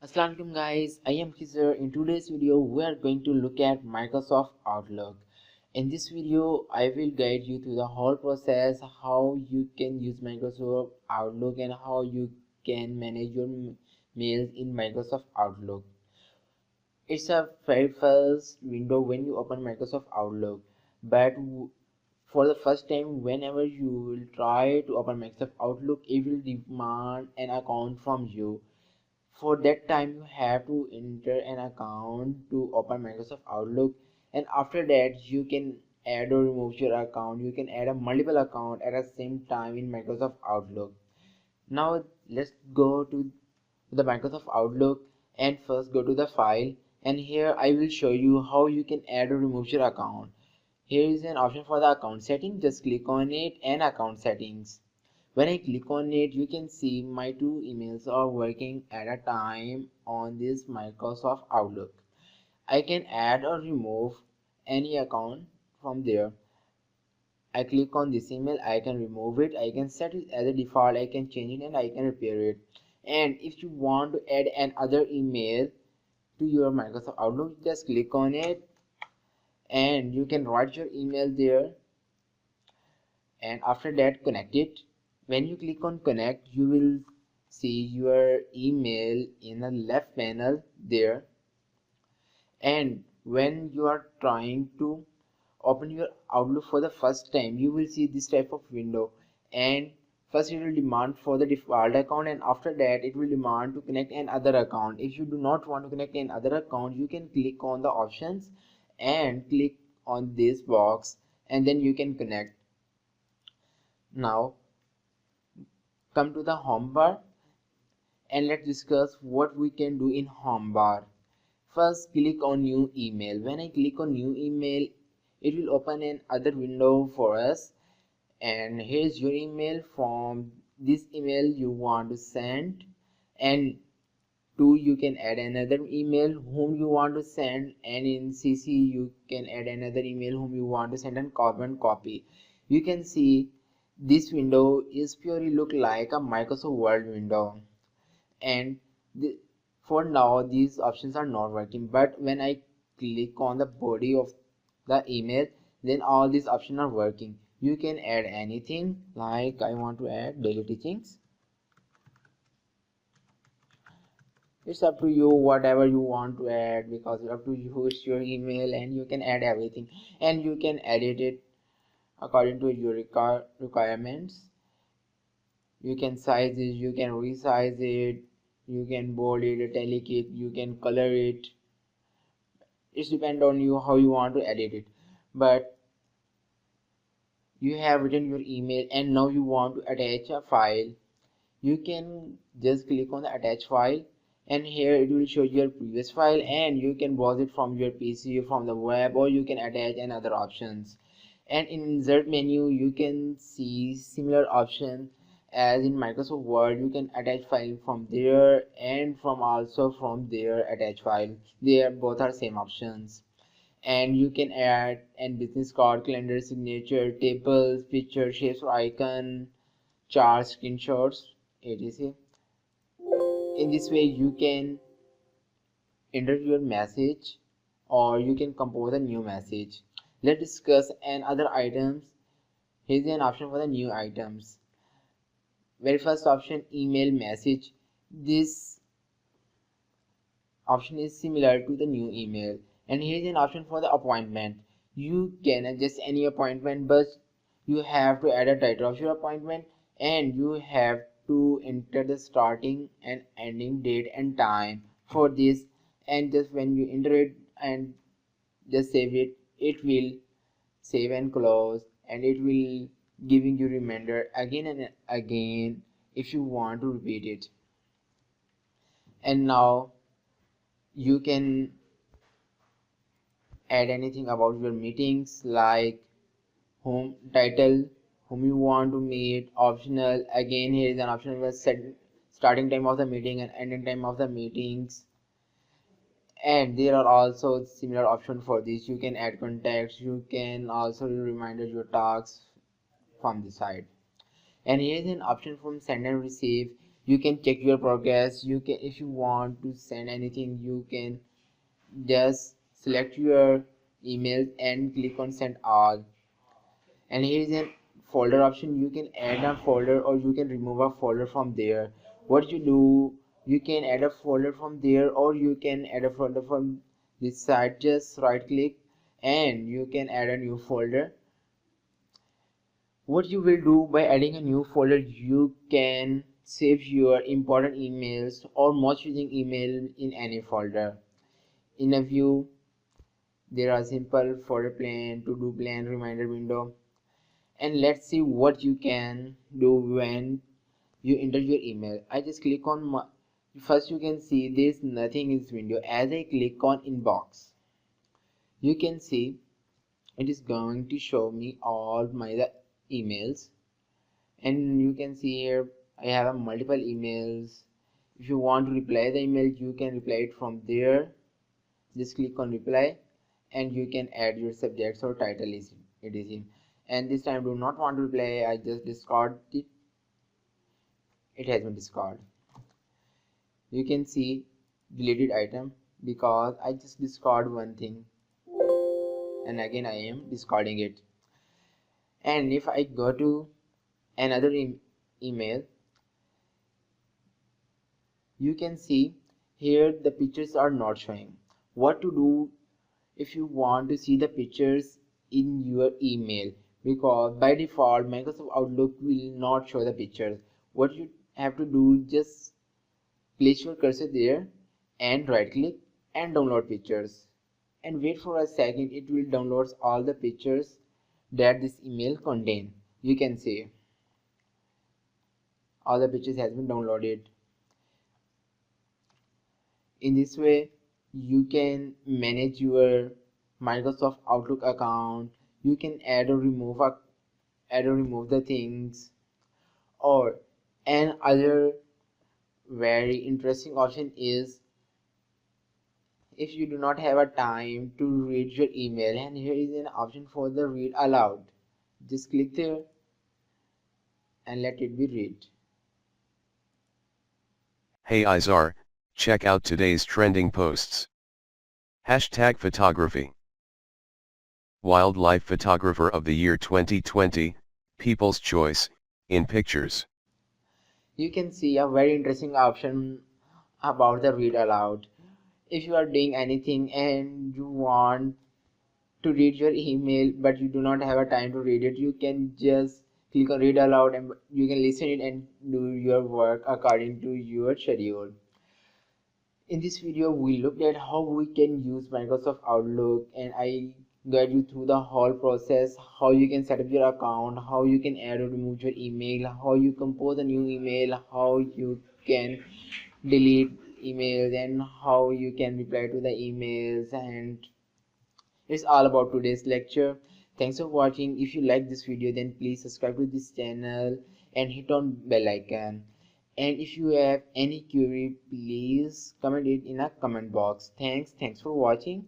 Assalamualaikum guys, I am Kizar. In today's video we are going to look at Microsoft Outlook. In this video I will guide you through the whole process, how you can use Microsoft Outlook and how you can manage your mails in Microsoft Outlook. It's a very first window when you open Microsoft Outlook, but for the first time whenever you will try to open Microsoft Outlook, it will demand an account from you. For that time you have to enter an account to open Microsoft Outlook, and after that you can add or remove your account. You can add a multiple account at the same time in Microsoft Outlook. Now let's go to the Microsoft Outlook and first go to the file, and here I will show you how you can add or remove your account. Here is an option for the account setting. Just click on it and account settings. When I click on it, you can see my two emails are working at a time on this Microsoft Outlook. I can add or remove any account from there. I click on this email, I can remove it, I can set it as a default, I can change it, and I can repair it. And if you want to add another email to your Microsoft Outlook, just click on it and you can write your email there, and after that connect it. When you click on connect, you will see your email in the left panel there, and when you are trying to open your Outlook for the first time, you will see this type of window, and first it will demand for the default account, and after that it will demand to connect another account. If you do not want to connect another account, you can click on the options and click on this box, and then you can connect. Now come to the home bar and let's discuss what we can do in home bar. First, click on new email. When I click on new email, it will open another window for us, and here's your email. From this email you want to send, and two, you can add another email whom you want to send, and in CC you can add another email whom you want to send and carbon copy. You can see this window is purely look like a Microsoft Word window, and for now these options are not working, but when I click on the body of the email, then all these options are working. You can add anything, like I want to add daily teachings. It's up to you whatever you want to add, because it's up to you, it's your email and you can add everything, and you can edit it according to your requirements. You can size it, you can resize it, you can bold it, italic it, you can color it. It depends on you how you want to edit it. But you have written your email and now you want to attach a file. You can just click on the attach file, and here it will show your previous file, and you can browse it from your PC, from the web, or you can attach another options. And in insert menu you can see similar option as in Microsoft Word. You can attach file from there and from also from there attach file. They both are same options. And you can add and business card, calendar, signature, tables, picture, shapes or icon, charts, screenshots, etc. In this way you can enter your message or you can compose a new message. Let's discuss other items. Here's an option for the new items. Very first option, email message. This option is similar to the new email. And here's an option for the appointment. You can adjust any appointment, but you have to add a title of your appointment, and you have to enter the starting and ending date and time for this. And just when you enter it and just save it, it will save and close, and it will giving you reminder again and again if you want to repeat it. And now you can add anything about your meetings, like whom title, whom you want to meet, optional. Again, here is an option for set starting time of the meeting and ending time of the meetings. And there are also similar options for this. You can add contacts, you can also remind your tasks from the side. And here is an option from send and receive. You can check your progress. You can, if you want to send anything, you can just select your email and click on send all. And here is a folder option. You can add a folder or you can remove a folder from there. What you do, you can add a folder from there or you can add a folder from this side. Just right click and you can add a new folder. What you will do by adding a new folder, you can save your important emails or most using email in any folder. In a view, there are simple folder plan, to do plan, reminder window. And let's see what you can do when you enter your email. I just click on my, first you can see there's nothing in this window. As I click on inbox, you can see it is going to show me all my emails, and you can see here I have a multiple emails. If you want to reply the email, you can reply it from there. Just click on reply and you can add your subjects or title is it is in. And this time do not want to reply, I just discard it. It has been discarded. You can see deleted item because I just discard one thing and again I am discarding it. And if I go to another email, you can see here the pictures are not showing. What to do if you want to see the pictures in your email, because by default Microsoft Outlook will not show the pictures. What you have to do, just place your cursor there and right click and download pictures and wait for a second. It will download all the pictures that this email contain. You can see all the pictures has been downloaded. In this way you can manage your Microsoft Outlook account. You can add or remove the things. Or another very interesting option is if you do not have a time to read your email, and here is an option for the read aloud. Just click there and let it be read. Hey Izar, check out today's trending posts. Hashtag photography. Wildlife Photographer of the Year 2020, People's Choice, in pictures. You can see a very interesting option about the read aloud. If you are doing anything and you want to read your email but you do not have a time to read it, you can just click on read aloud and you can listen it and do your work according to your schedule. In this video we looked at how we can use Microsoft Outlook, and I guide you through the whole process, how you can set up your account, how you can add or remove your email, how you compose a new email, how you can delete emails, and how you can reply to the emails. And it's all about today's lecture. Thanks for watching. If you like this video, then please subscribe to this channel and hit on bell icon. And if you have any query, please comment it in a comment box. Thanks for watching.